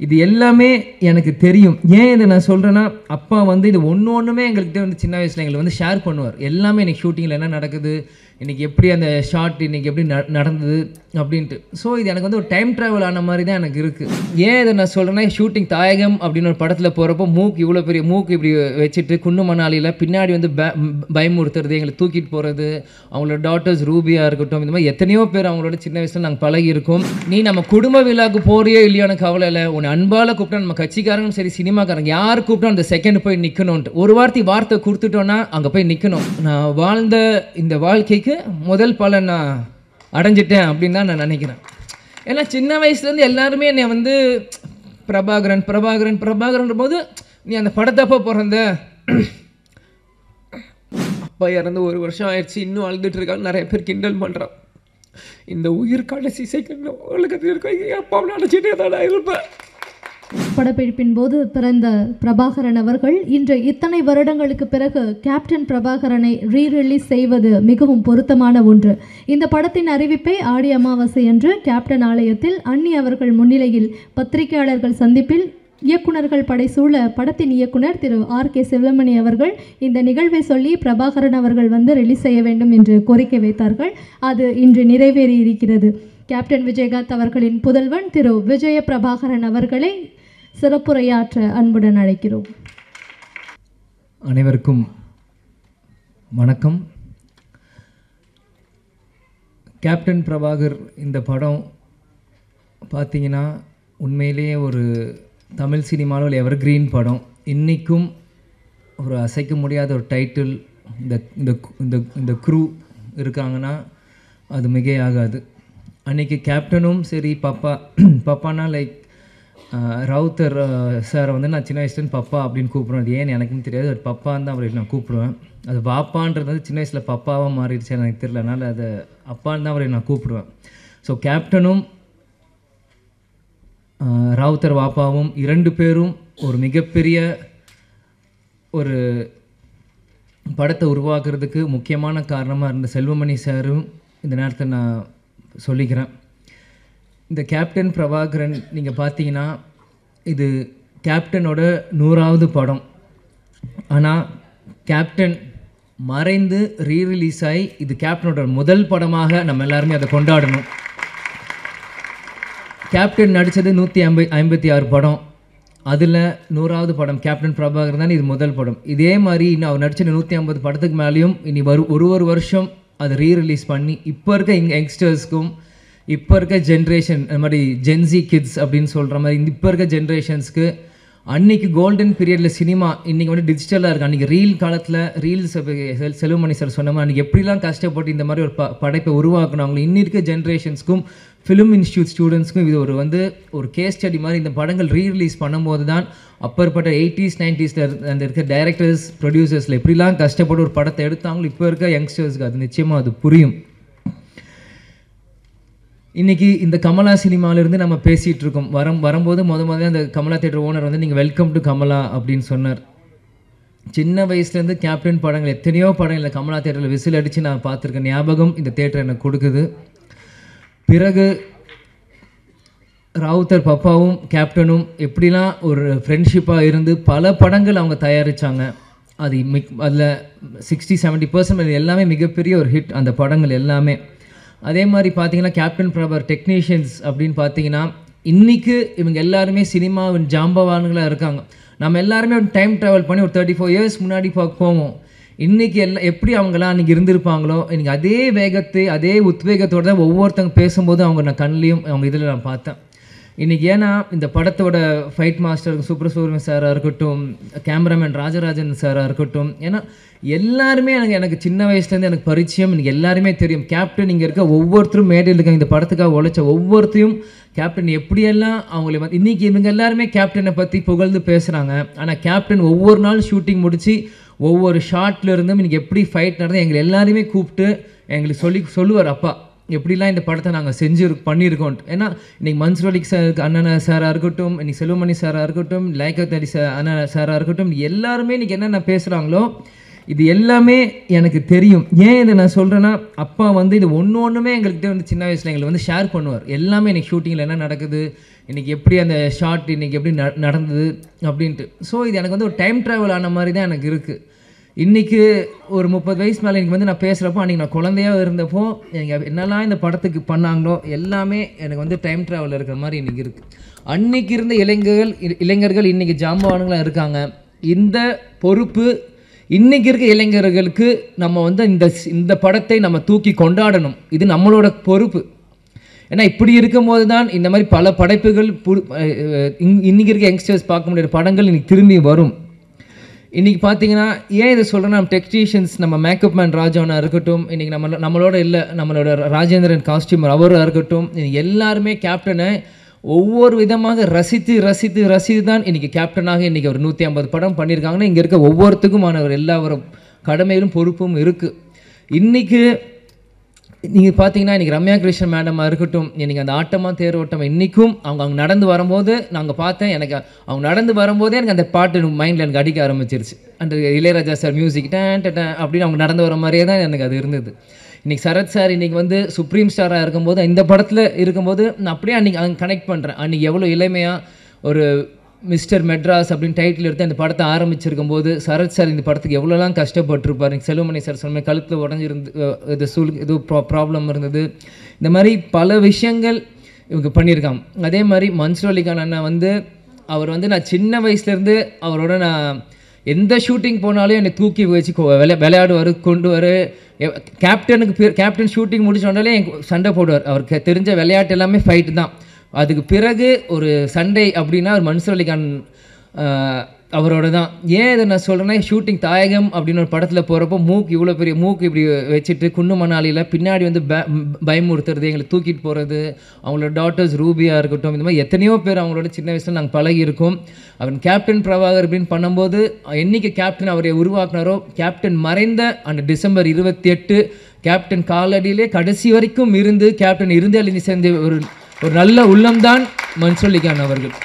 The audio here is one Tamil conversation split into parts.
இது எல்லாமே எனக்கு தெரியும். ஏன் இதை நான் சொல்கிறேன்னா, அப்பா வந்து இது ஒன்றுமே எங்கள்கிட்ட வந்து சின்ன வயசில் எங்களை வந்து ஷேர் பண்ணுவார். எல்லாமே இன்றைக்கி ஷூட்டிங்கில் என்ன நடக்குது, இன்றைக்கி எப்படி அந்த ஷார்ட் இன்றைக்கி எப்படி நடந்தது அப்படின்ட்டு. ஸோ இது எனக்கு வந்து ஒரு டைம் ட்ராவல் ஆன மாதிரி தான் எனக்கு இருக்குது. ஏன் இதை நான் சொல்கிறேன்னா, ஷூட்டிங் தாயகம் அப்படின்னு ஒரு படத்தில் போகிறப்போ இவ்வளோ பெரிய மூக்கு இப்படி வச்சுட்டு குன்னு மணாலியில் பின்னாடி வந்து பயமுறுத்துறது, எங்களை தூக்கிட்டு போகிறது, அவங்களோட டாட்டர்ஸ் ரூபியாக இருக்கட்டும், இந்த மாதிரி எத்தனையோ பேர் அவங்களோட சின்ன வயசில் நாங்கள் பழகி இருக்கோம். நீ நம்ம குடும்ப விழாவுக்கு போறியோ இல்லையோன்னு கவலை இல்லை, உன்னை அன்பால் கூப்பிட்டா நம்ம கட்சிக்காரங்களும் சரி சினிமாக்காரங்க யார் கூப்பிட்டா அந்த செகண்ட் போய் நிற்கணும்ன்ட்டு ஒரு வார்த்தை கொடுத்துட்டோன்னா அங்கே போய் நிற்கணும். நான் வாழ்ந்த இந்த வாழ்க்கைக்கு முதல் பலன் நான் அடைஞ்சிட்டேன் அப்படின்னு தான் நான் நினைக்கிறேன். ஏன்னா சின்ன வயசுலேருந்து எல்லாருமே என்னை வந்து பிரபாகரன் போது நீ அந்த படத்தப்போ பிறந்த, அப்பா இறந்து 1 வருஷம் ஆயிடுச்சு இன்னும் அழுதுட்டு இருக்காங்க, நிறைய பேர் கிண்டல் பண்ணுறான். இந்த உயிர் கடைசி செகண்ட் உலகத்தில் இருக்க அப்பா நினச்சிட்டே தான் இருப்பேன். படப்பிடிப்பின் போது பிறந்த பிரபாகரன் அவர்கள் இன்று இத்தனை வருடங்களுக்கு பிறகு கேப்டன் பிரபாகரனை ரீரிலீஸ் செய்வது மிகவும் பொருத்தமான ஒன்று. இந்த படத்தின் அறிவிப்பை ஆடி அமாவாசை அன்று கேப்டன் ஆலயத்தில் அன்னி அவர்கள் முன்னிலையில் பத்திரிகையாளர்கள் சந்திப்பில் இயக்குநர்கள் படைசூழ படத்தின் இயக்குனர் திரு R.K. செல்வமணி அவர்கள் இந்த நிகழ்வை சொல்லி பிரபாகரன் அவர்கள் வந்து ரிலீஸ் செய்ய வேண்டும் என்று கோரிக்கை வைத்தார்கள். அது இன்று நிறைவேறி இருக்கிறது. கேப்டன் விஜயகாந்த் அவர்களின் புதல்வன் திரு விஜய பிரபாகரன் அவர்களை சிறப்புரையாற்ற அன்புடன் அழைக்கிறோம். அனைவருக்கும் வணக்கம். கேப்டன் பிரபாகர் இந்த படம் பார்த்தீங்கன்னா உண்மையிலேயே ஒரு தமிழ் சினிமாவில் எவர்கிரீன் படம். இன்றைக்கும் ஒரு அசைக்க முடியாத ஒரு டைட்டில். இந்த க்ரூ இருக்காங்கன்னா அது மிகையாகாது. அன்றைக்கி கேப்டனும் சரி பப்பானா லைக் ராவுத்தர் சாரை வந்து நான் சின்ன வயசுலேருந்து பப்பா அப்படின்னு கூப்பிடுவேன். அது ஏன்னு எனக்கும் தெரியாது, அது பப்பான்னு தான் அவரை நான் கூப்பிடுவேன். அது பாப்பான்றது வந்து சின்ன வயசில் பப்பாவாக மாறிடுச்சு எனக்கு தெரியல, அதனால் அதை அப்பான்னு தான் அவரை நான் கூப்பிடுவேன். ஸோ கேப்டனும் ராவுத்தர் பாப்பாவும் 2 பேரும் ஒரு மிகப்பெரிய ஒரு படத்தை உருவாக்குறதுக்கு முக்கியமான காரணமாக இருந்த செல்வமணி சாரும் இந்த நேரத்தில் நான் சொல்லிக்கிறேன். இந்த கேப்டன் பிரபாகரன் நீங்கள் பார்த்தீங்கன்னா இது கேப்டனோட 100வது படம். ஆனால் கேப்டன் மறைந்து ரீரிலீஸ் ஆகி இது கேப்டனோட முதல் படமாக நம்ம எல்லாருமே அதை கொண்டாடணும். கேப்டன் நடித்தது 156 படம், அதில் 100வது படம் கேப்டன் பிரபாகரன் தான் இது முதல் படம். இதே மாதிரி இன்னும் அவர் நடித்த 150 படத்துக்கு மேலேயும் இனி ஒரு வருஷம் அதை ரீரிலீஸ் பண்ணி இப்போ இருக்க யங்ஸ்டர்ஸ்க்கும் இப்போ இருக்க ஜென்ரேஷன் அந்த மாதிரி ஜென்சி கிட்ஸ் அப்படின்னு சொல்கிற மாதிரி இப்போ இருக்க ஜென்ரேஷன்ஸ்க்கு அன்றைக்கி கோல்டன் பீரியடில் சினிமா இன்றைக்கி வந்து டிஜிட்டலாக இருக்குது. அன்றைக்கி ரீல் காலத்தில் ரீல்ஸ் செல்வமணி சார் சொன்ன மாதிரி அன்றைக்கி எப்படிலாம் கஷ்டப்பட்டு இந்த மாதிரி ஒரு படைப்பை உருவாக்கணும் அவங்க இன்னி இருக்க ஜென்ரேஷன்ஸ்க்கும் ஃபிலிம் இன்ஸ்டியூட் ஸ்டூடெண்ட்ஸ்க்கும் இது ஒரு கேஸ் ஸ்டடி மாதிரி இந்த படங்கள் ரீரிலீஸ் பண்ணும்போது தான் அப்பற்பட்ட 80s 90s அந்த இருக்க டைரக்டர்ஸ் ப்ரொடியூசர்ஸில் எப்படிலாம் கஷ்டப்பட்டு ஒரு படத்தை எடுத்தாங்களோ இப்போ இருக்க யங்ஸ்டர்ஸ்க்கு அது நிச்சயமாக அது புரியும். இன்றைக்கி இந்த கமலா சினிமாவிலேருந்து நம்ம பேசிகிட்டு இருக்கோம். வரும்போது முதல்ல அந்த கமலா தேட்டர் ஓனர் வந்து நீங்கள் வெல்கம் டு கமலா அப்படின்னு சொன்னார். சின்ன வயசுலேருந்து கேப்டன் படங்கள் எத்தனையோ படங்கள் கமலா தேட்டரில் விசில் அடித்து நான் பார்த்துருக்கேன். ஞாபகம் இந்த தேட்டர் எனக்கு கொடுக்குது. பிறகு ராவுத்தர் பப்பாவும் கேப்டனும் எப்படிலாம் ஒரு ஃப்ரெண்ட்ஷிப்பாக இருந்து பல படங்கள் அவங்க தயாரித்தாங்க. அதில் 60-70% எல்லாமே மிகப்பெரிய ஒரு ஹிட் அந்த படங்கள் எல்லாமே. அதே மாதிரி பார்த்தீங்கன்னா கேப்டன் பிரபாகர் டெக்னீஷியன்ஸ் அப்படின்னு பார்த்தீங்கன்னா இன்றைக்கி இவங்க எல்லாருமே சினிமாவின் ஜாம்பவான்களாக இருக்காங்க. நம்ம எல்லாருமே ஒரு டைம் ட்ராவல் பண்ணி ஒரு 34 இயர்ஸ் முன்னாடி போவோம். இன்றைக்கி எப்படி அவங்களாம் அன்றைக்கி இருந்திருப்பாங்களோ இன்றைக்கி அதே வேகத்தை அதே உத்வேகத்தோடு தான் ஒவ்வொருத்தவங்க பேசும்போது அவங்க நான் கண்ணிலையும் அவங்க இதில் நான் பார்த்தேன். இன்றைக்கி ஏன்னா இந்த படத்தோட ஃபைட் மாஸ்டர் சுப்ரசுப்ரமணியம் சாராக இருக்கட்டும், கேமராமேன் ராஜராஜன் சாராக இருக்கட்டும், ஏன்னா எல்லாருமே எனக்கு சின்ன வயசுலேருந்து எனக்கு பரிச்சயம். இன்றைக்கி எல்லாருமே தெரியும். கேப்டன் இங்கே இருக்க ஒவ்வொருத்தரும் மேடையில் இருக்காங்க. இந்த படத்துக்காக உழைச்ச ஒவ்வொருத்தையும் கேப்டன் எப்படியெல்லாம் அவங்கள இன்றைக்கி இவங்க எல்லாருமே கேப்டனை பற்றி புகழ்ந்து பேசுகிறாங்க. ஆனால் கேப்டன் ஒவ்வொரு நாள் ஷூட்டிங் முடித்து ஒவ்வொரு ஷார்ட்ல இருந்தும் இன்றைக்கி எப்படி ஃபைட் நடந்தால் எங்களை எல்லாருமே கூப்பிட்டு எங்களுக்கு சொல்லுவார் அப்பா எப்படிலாம் இந்த படத்தை நாங்கள் பண்ணியிருக்கோம். ஏன்னா இன்றைக்கி மன்சூர் சார் அண்ணன் சாராக இருக்கட்டும், இன்றைக்கி செல்வமணி சாராக இருக்கட்டும், லைக்கத் அலி அண்ணன் சாராக இருக்கட்டும், எல்லாருமே இன்றைக்கி என்னென்ன பேசுகிறாங்களோ இது எல்லாமே எனக்கு தெரியும். ஏன் இதை நான் சொல்கிறேன்னா, அப்பா வந்து இது ஒன்றுமே எங்கள்கிட்ட வந்து சின்ன வயசில் எங்களை வந்து ஷேர் பண்ணுவார். எல்லாமே இன்றைக்கி ஷூட்டிங்கில் என்ன நடக்குது, இன்றைக்கி எப்படி அந்த ஷார்ட் இன்றைக்கி எப்படி நடந்தது அப்படின்ட்டு. ஸோ இது எனக்கு வந்து ஒரு டைம் ட்ராவல் ஆன மாதிரி தான் எனக்கு இருக்குது. இன்றைக்கி ஒரு 30 வயசு மேலே எனக்கு வந்து நான் பேசுகிறப்போ, அன்றைக்கி நான் குழந்தையாக இருந்தப்போ எனக்கு என்னெல்லாம் இந்த படத்துக்கு பண்ணாங்களோ எல்லாமே எனக்கு வந்து டைம் ட்ராவல் இருக்கிற மாதிரி இன்றைக்கி இருக்குது. அன்றைக்கி இருந்த இளைஞர்கள் இன்றைக்கி ஜாம்பவானுங்களாக இருக்காங்க. இந்த பொறுப்பு இன்றைக்கி இருக்க இளைஞர்களுக்கு நம்ம வந்து இந்த படத்தை நம்ம தூக்கி கொண்டாடணும். இது நம்மளோட பொறுப்பு. ஏன்னா இப்படி இருக்கும்போது தான் இந்த மாதிரி பல படைப்புகள் இன்றைக்கி இருக்க யங்ஸ்டர்ஸ் பார்க்க முடியாத படங்கள் இன்றைக்கி திரும்பி வரும். இன்றைக்கி பார்த்தீங்கன்னா ஏன் இதை சொல்கிறேன்னா, நம்ம டெக்னீஷியன்ஸ், நம்ம மேக்கப் மேன் ராஜாவனா இருக்கட்டும், இன்றைக்கி நம்மளோட இல்லை நம்மளோட ராஜேந்திரன் காஸ்டியூமர் அவராக இருக்கட்டும், எல்லாருமே கேப்டனை ஒவ்வொரு விதமாக ரசித்து தான் இன்றைக்கி கேப்டனாக இன்றைக்கி ஒரு 150 படம் பண்ணியிருக்காங்கன்னா, இங்கே இருக்க ஒவ்வொருத்துக்குமான ஒரு எல்லா கடமையிலும் பொறுப்பும் இருக்குது. இன்றைக்கி நீங்கள் பார்த்தீங்கன்னா இன்றைக்கி ரம்யா கிருஷ்ணன் மேடமாக இருக்கட்டும், இன்றைக்கி அந்த ஆட்டமாக தேரோட்டம் இன்றைக்கும் அவங்க நடந்து வரும்போது நாங்கள் பார்த்தேன். எனக்கு அவங்க நடந்து வரும்போதே எனக்கு அந்த பாட்டு மைண்டில் எனக்கு அடிக்க ஆரம்பிச்சிருச்சு. அந்த இளையராஜா சார் மியூசிக் அப்படின்னு அவங்க நடந்து வர மாதிரியே தான் எனக்கு அது இருந்தது. இன்றைக்கி சரத் சார் இன்றைக்கி வந்து சுப்ரீம் ஸ்டாராக இருக்கும்போது, இந்த படத்தில் இருக்கும்போது நான் அப்படியே அன்றைக்கி கனெக்ட் பண்ணுறேன். அன்றைக்கி எவ்வளோ இளமையாக ஒரு மிஸ்டர் மெட்ராஸ் அப்படின்னு டைட்டில் எடுத்து அந்த படத்தை ஆரம்பிச்சிருக்கும் போது சரத் சார் இந்த படத்துக்கு எவ்வளோலாம் கஷ்டப்பட்டுருப்பார். செல்வமணி சார் சொன்ன கழுத்தில் உடஞ்சிருந்து இது ப்ராப்ளம் இருந்தது. இந்த மாதிரி பல விஷயங்கள் இவங்க பண்ணியிருக்காங்க. அதே மாதிரி மன்சூர் அலிகான் அண்ணா வந்து அவர் வந்து நான் சின்ன வயசுலேருந்து அவரோட நான் எந்த ஷூட்டிங் போனாலும் என்னை தூக்கி வச்சு விளையாடுவார், கொண்டு வர. கேப்டன் ஷூட்டிங் முடிச்சோடனே சண்டை போடுவார். அவருக்கு தெரிஞ்ச விளையாட்டு எல்லாமே ஃபைட்டு தான். அதுக்கு பிறகு ஒரு சண்டே அப்படின்னா ஒரு மன்சூர் அலிகான் அவரோட தான். ஏன் இதை நான் சொல்கிறேன்னா, ஷூட்டிங் தாயகம் அப்படின்னு ஒரு படத்தில் போகிறப்போ இவ்வளோ பெரிய மூக்கு இப்படி வச்சுட்டு குன்னு மணாலியில் பின்னாடி வந்து பயமுறுத்துறது, எங்களை தூக்கிட்டு போகிறது, அவங்களோட டாட்டர்ஸ் ரூபியாக இருக்கட்டும், இந்த மாதிரி எத்தனையோ பேர் அவங்களோட சின்ன வயசில் நாங்கள் பழகியிருக்கோம். அவன் கேப்டன் பிரபாகர் அப்படின்னு பண்ணும்போது என்றைக்கு கேப்டன் அவரை உருவாக்குனாரோ, கேப்டன் மறைந்த அந்த டிசம்பர் 28 கேப்டன் காலடியிலே கடைசி வரைக்கும் இருந்து கேப்டன் இருந்து சேர்ந்த ஒரு நல்ல உள்ளம்தான் மன்சூர் அலிகான் அவர்கள்.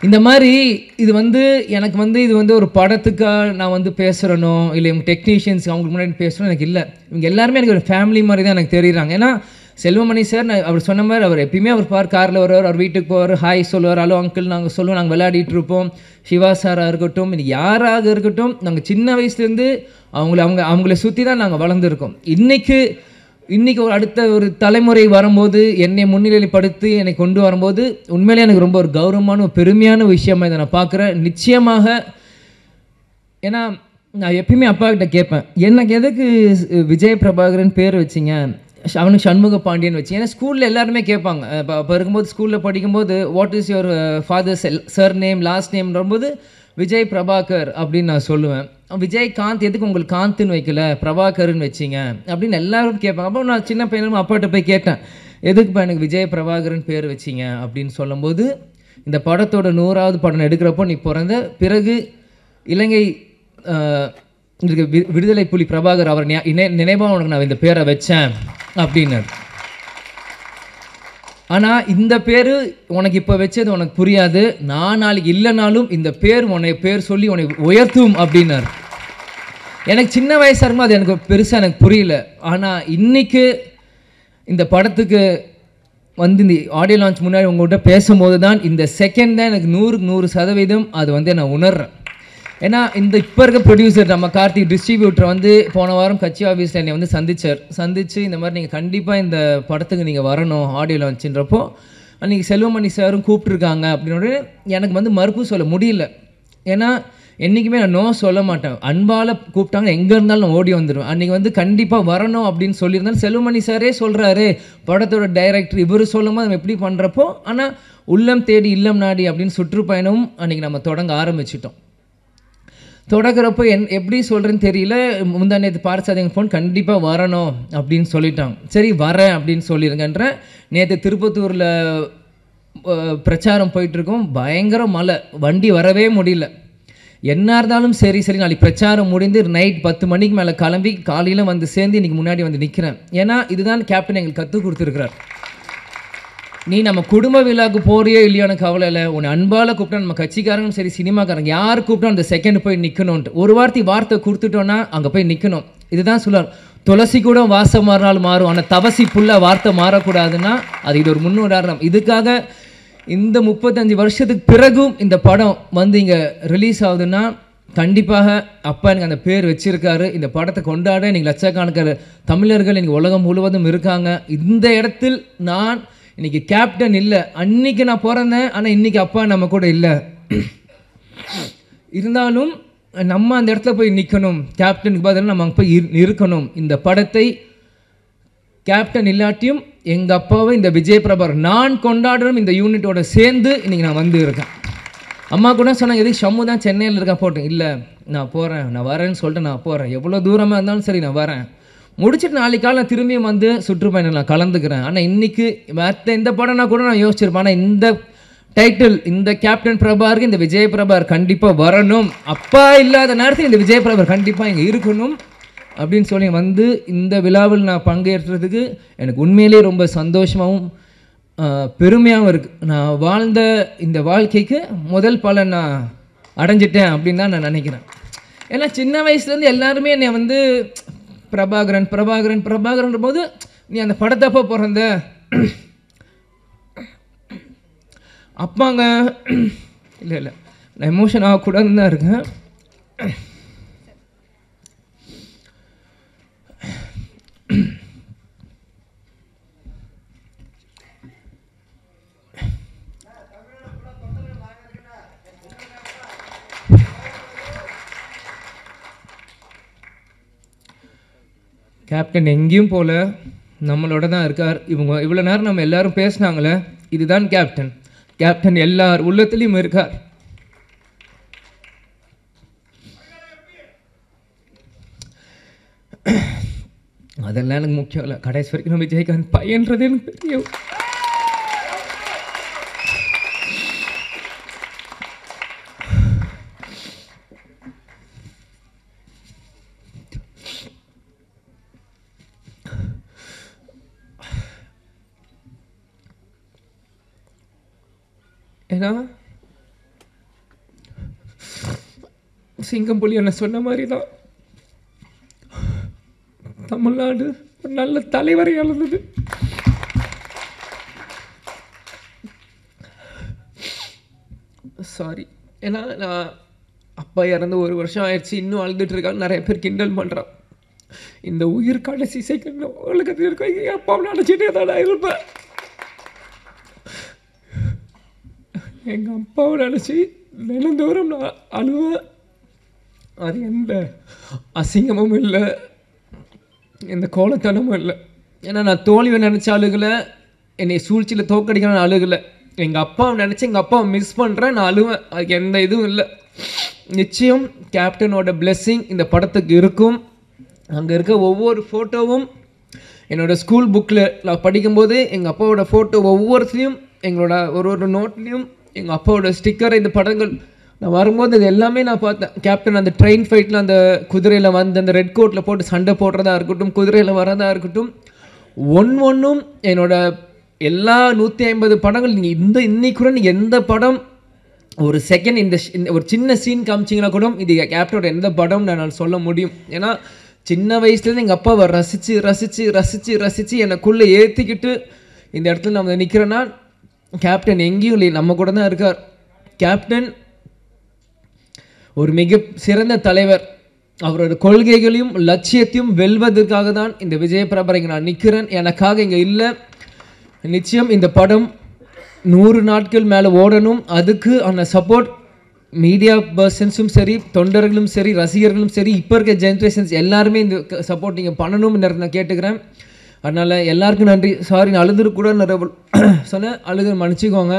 இந்த மாதிரி இது வந்து எனக்கு வந்து இது வந்து ஒரு படத்துக்காக நான் வந்து பேசுகிறனோ இல்லை இவங்க டெக்னீஷியன்ஸ் அவங்களுக்கு முன்னாடி பேசுகிறோம் எனக்கு இல்லை. இவங்க எல்லாருமே எனக்கு ஒரு ஃபேமிலி மாதிரி தான் எனக்கு தெரியுறாங்க. ஏன்னா செல்வமணி சார் அவர் சொன்ன மாதிரி அவர் எப்பயுமே அவர் காரில் வருவார், அவர் வீட்டுக்கு போவார், ஹாய் சொல்லுவார், ஹலோ அங்கிள் நாங்கள் சொல்லுவோம், நாங்கள் விளையாடிட்டு இருப்போம். சிவா சாராக இருக்கட்டும், இன்னைக்கு யாராக இருக்கட்டும், நாங்கள் சின்ன வயசுலேருந்து அவங்கள சுற்றி தான் நாங்கள் வளர்ந்துருக்கோம். இன்றைக்கி ஒரு அடுத்த ஒரு தலைமுறை வரும்போது என்னை முன்னிலைப்படுத்தி என்னை கொண்டு வரும்போது உண்மையிலே எனக்கு ரொம்ப ஒரு கௌரவமான ஒரு பெருமையான விஷயமாக இதை நான் பார்க்குறேன். நிச்சயமாக ஏன்னா நான் எப்பயுமே அப்பா கிட்ட கேட்பேன், எனக்கு எதுக்கு விஜய் பிரபாகரன் பேர் வச்சிங்க, அவனுக்கு சண்முக பாண்டியன் வச்சு. ஏன்னா ஸ்கூலில் எல்லாருமே கேட்பாங்க. அப்போ இருக்கும்போது ஸ்கூலில் படிக்கும்போது what is your father's surname last நேம்ன்றபோது விஜய் பிரபாகர் அப்படின்னு நான் சொல்லுவேன். விஜய் காந்த் எதுக்கு உங்களுக்கு காந்த்னு வைக்கல, பிரபாகர்னு வச்சிங்க அப்படின்னு எல்லாரும் கேட்பாங்க. அப்போ நான் சின்ன பையனும் அப்பாட்ட போய் கேட்டேன், எதுக்குப்பா எனக்கு விஜய் பிரபாகரன் பேர் வச்சிங்க அப்படின்னு சொல்லும்போது, இந்த படத்தோட 100வது படம் எடுக்கிறப்போ நீ பிறந்த பிறகு இலங்கை விடுதலை புலி பிரபாகர் அவர் நினைவாக உனக்கு நான் இந்த பேரை வச்சேன் அப்படின்னாரு. ஆனால் இந்த பேர் உனக்கு இப்போ வச்சது உனக்கு புரியாது, நான் நாளைக்கு இல்லைனாலும் இந்த பேர் சொல்லி உன்னை உயர்த்தும் அப்படின்னாரு. எனக்கு சின்ன வயசாக இருக்கும்போது அது எனக்கு பெருசாக எனக்கு புரியல. ஆனால் இன்றைக்கி இந்த படத்துக்கு வந்து இந்த ஆடியோ லான்ச் முன்னாடி உங்கள்கிட்ட பேசும்போது தான் இந்த செகண்ட் தான் எனக்கு 100% அது வந்து நான் உணர்றேன். ஏன்னா இப்போ இருக்க ப்ரொடியூசர் நம்ம கார்த்திக் டிஸ்ட்ரிபியூட்டர் வந்து போன வாரம் கட்சி ஆஃபீஸில் என்னை வந்து சந்திச்சு இந்த மாதிரி நீங்கள் கண்டிப்பாக இந்த படத்துக்கு நீங்கள் வரணும் ஆடியோ லான்ச்சுன்றப்போ அன்றைக்கி செல்வமணி சாரும் கூப்பிட்ருக்காங்க அப்படின்னோட எனக்கு வந்து மறுப்பு சொல்ல முடியல. ஏன்னா என்றைக்குமே நான் நோ சொல்ல மாட்டேன். அன்பால் கூப்பிட்டாங்க எங்கே இருந்தாலும் நான் ஓடி வந்துடுவேன். அன்றைக்கி வந்து கண்டிப்பாக வரணும் அப்படின்னு சொல்லியிருந்தாலும் செல்வமணி சாரே சொல்கிறாரு, படத்தோட டைரக்டர் இவர் சொல்லும்போது நம்ம எப்படி பண்ணுறப்போ, ஆனால் உள்ளம் தேடி இல்லம் நாடி அப்படின்னு சுற்றுப்பயணமும் அன்றைக்கி நம்ம தொடங்க ஆரம்பிச்சிட்டோம். தொடக்கிறப்போ எப்படி சொல்கிறேன்னு தெரியல. முந்தா நேற்று பார்சாதிங்க ஃபோன் கண்டிப்பாக வரணும் அப்படின்னு சொல்லிட்டாங்க. சரி வரேன் அப்படின்னு சொல்லிடுங்கன்ற. நேற்று திருப்பத்தூரில் பிரச்சாரம் போயிட்டுருக்கோம், பயங்கர மழை, வண்டி வரவே முடியல. என்ன இருந்தாலும் சரி நாளைக்கு பிரச்சாரம் முடிந்து நைட் 10 மணிக்கு மேலே கிளம்பி காலையில் வந்து சேர்ந்து இன்றைக்கி முன்னாடி வந்து நிற்கிறேன். ஏன்னா இதுதான் கேப்டன் எங்களுக்கு கற்றுக் கொடுத்துருக்கிறார். நீ நம்ம குடும்ப விழாவுக்கு போறியோ இல்லையான கவலை இல்லை, உன்னை அன்பால் கூப்பிட்டா நம்ம கட்சிக்காரங்களும் சரி சினிமாக்காரங்க யார் கூப்பிட்டா அந்த செகண்ட் போய் நிற்கணும்ன்ட்டு ஒரு வார்த்தை கொடுத்துட்டோன்னா அங்கே போய் நிற்கணும். இதுதான் சொல்லுவார், துளசி கூட வாசம் மாறினாலும் மாறும், ஆனால் தவசி புல்ல வார்த்தை மாறக்கூடாதுன்னா அது இது ஒரு முன்னுதாரணம். இதுக்காக இந்த 35 வருஷத்துக்கு பிறகும் இந்த படம் வந்து இங்கே ரிலீஸ் ஆகுதுன்னா கண்டிப்பாக அப்பா எனக்கு அந்த பேர் வச்சுருக்காரு. இந்த படத்தை கொண்டாட இன்றைக்கி லட்சக்கணக்கான தமிழர்கள் இன்றைக்கி உலகம் முழுவதும் இருக்காங்க. இந்த இடத்தில் நான் இன்றைக்கி கேப்டன் இல்லை, அன்றைக்கி நான் பிறந்தேன், ஆனால் இன்றைக்கி அப்பா நம்ம கூட இல்லை. இருந்தாலும் நம்ம அந்த இடத்துல போய் நிற்கணும், கேப்டனுக்கு பதிலாக நம்ம அங்கே போய் இருக்கணும். இந்த படத்தை கேப்டன் இல்லாட்டியும் எங்கள் அப்பாவை இந்த விஜய் பிரபாகர் நான் கொண்டாடுறோம் இந்த யூனிட்டோட சேர்ந்து இன்றைக்கி நான் வந்து இருக்கேன். அம்மா கூட சொன்னாங்க, எதுக்கு ஷம்மு தான் சென்னையில் இருக்கா போட்டேன். இல்லை நான் போகிறேன், நான் வரேன்னு சொல்லிட்டு நான் போகிறேன், எவ்வளோ தூரமாக இருந்தாலும் சரி நான் வரேன். முடிச்சுட்டு நாளைக்கு காலை நான் திரும்பியும் வந்து சுற்றுப்பயணம் நான் கலந்துக்கிறேன். ஆனால் இன்றைக்கி மற்ற எந்த படம்னா கூட நான் யோசிச்சிருப்பேன், ஆனால் இந்த டைட்டில் இந்த கேப்டன் பிரபாகருக்கு இந்த விஜய் பிரபாகர் கண்டிப்பாக வரணும், அப்பா இல்லாத நேரத்தில் இந்த விஜய் பிரபாகர் கண்டிப்பாக இங்கே இருக்கணும் அப்படின்னு சொல்லி வந்து இந்த விழாவில் நான் பங்கேற்றதுக்கு எனக்கு உண்மையிலே ரொம்ப சந்தோஷமாகவும் பெருமையாகவும் இருக்குது. நான் வாழ்ந்த இந்த வாழ்க்கைக்கு முதல் பலன் நான் அடைஞ்சிட்டேன் அப்படின்னு தான் நான் நினைக்கிறேன். ஏன்னா சின்ன வயசுலேருந்து எல்லாருமே என்னை வந்து பிரபாகரன் பிரபாகரன் பிரபாகரன்ற போது நீ அந்த படத்தப்போ பிறந்த அப்பாங்க இல்லை நான் எமோஷன் ஆகக்கூடாதுன்னு தான் இருக்கேன். கேப்டன் எங்கேயும் போல நம்மளோட தான் இருக்கார். இவ்வளோ நேரம் நம்ம எல்லாரும் பேசினாங்களே, இதுதான் கேப்டன். கேப்டன் எல்லார் உள்ளத்துலேயும் இருக்கார். அதெல்லாம் எனக்கு முக்கியம் இல்லை, கடைசி வரைக்கும் நம்ம விஜயகாந்த் பையன்றது எனக்கு தெரியும். ஏன்னா சிங்கம் புலி என்ன சொன்ன மாதிரி தான் தமிழ்நாடு ஒரு நல்ல தலைவரை இழந்தது. சாரி, ஏன்னா நான் அப்பா இறந்து 1 வருஷம் ஆயிடுச்சு, இன்னும் அழுதுட்டு இருக்காங்க. நிறைய பேர் கிண்டல் பண்ணுறான், இந்த உயிர் கடைசி செகண்ட் உலகத்தில் இருக்க அப்பாவை நினச்சிட்டே தான் நான் இருப்பேன். எங்கள் அப்பாவை நினச்சி தினந்தோறும் நான் அழுவேன். அது எந்த அசிங்கமும் இல்லை, எந்த கோலத்தனமும் இல்லை. ஏன்னா நான் தோல்வியை நினச்ச அழுகலை, என்னை சூழ்ச்சியில் தோக்கடிக்கணும்னு அழுகலை. எங்கள் அப்பாவை நினச்சி எங்கள் அப்பாவை மிஸ் பண்ணுறேன், நான் அழுவேன். அதுக்கு எந்த இதுவும் இல்லை. நிச்சயம் கேப்டனோட பிளெஸ்ஸிங் இந்த படத்துக்கு இருக்கும். அங்கே இருக்க ஒவ்வொரு ஃபோட்டோவும் என்னோடய ஸ்கூல் புக்கில் நான் படிக்கும்போது எங்கள் அப்பாவோட ஃபோட்டோ ஒவ்வொருத்தையும் எங்களோட ஒரு நோட்லேயும் எங்கள் அப்பாவோட ஸ்டிக்கர், இந்த படங்கள் நான் வரும்போது அது எல்லாமே நான் பார்த்தேன். கேப்டன் அந்த ட்ரெயின் ஃபைட்டில் அந்த குதிரையில் வந்து அந்த ரெட் கோட்டில் போட்டு சண்டை போடுறதா இருக்கட்டும், குதிரையில் வரதா இருக்கட்டும், ஒன்றும் என்னோட எல்லா 150 படங்கள் நீங்கள் இன்னைக்கு கூட நீங்கள் எந்த படம் ஒரு செகண்ட் இந்த ஒரு சின்ன சீன் காமிச்சிங்கன்னா கூட இது கேப்டனோட எந்த படம் நான் சொல்ல முடியும். ஏன்னா சின்ன வயசுலேருந்து எங்கள் அப்பாவை ரசித்து ரசித்து ரசித்து ரசித்து எனக்குள்ளே ஏற்றிக்கிட்டு இந்த இடத்துல நம்ம நிற்கிறேன்னா கேப்டன் எங்கேயும் இல்லை, நம்ம கூட தான் இருக்கார். கேப்டன் ஒரு மிக சிறந்த தலைவர். அவரோட கொள்கைகளையும் லட்சியத்தையும் வெல்வதற்காக தான் இந்த விஜய் பிரபாகர் இங்கே நான் நிற்கிறேன், எனக்காக இங்கே இல்லை. நிச்சயம் இந்த படம் 100 நாட்கள் மேலே ஓடணும். அதுக்கு அந்த சப்போர்ட் மீடியா பர்சன்ஸும் சரி, தொண்டர்களும் சரி, ரசிகர்களும் சரி, இப்போ இருக்க ஜென்ரேஷன்ஸ் எல்லாருமே இந்த சப்போர்ட் நீங்கள் பண்ணணும்னு நான் கேட்டுக்கிறேன். அதனால் எல்லாருக்கும் நன்றி. சாரி, நான் அழுதுக்கூட நிறைய சொன்னேன், அழுது மன்னிச்சிக்கோங்க.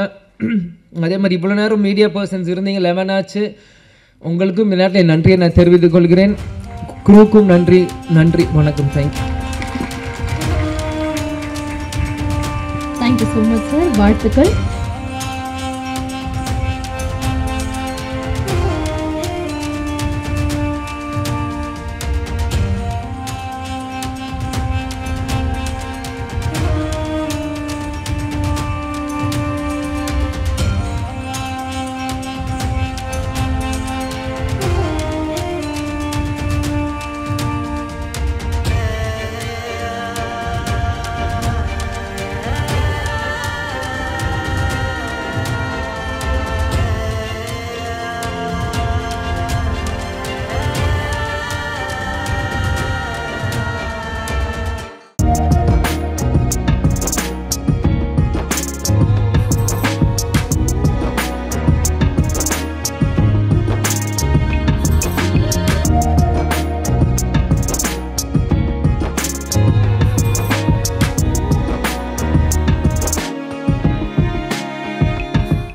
அதே மாதிரி இவ்வளோ நேரம் மீடியா பர்சன்ஸ் இருந்தீங்க, 11 ஆச்சு. உங்களுக்கும் இந்த நேரத்தில் என் நன்றியை நான் தெரிவித்துக் கொள்கிறேன். குரூக்கும் நன்றி. நன்றி, வணக்கம். Thank you. Thank you so much sir. வாழ்த்துக்கள்.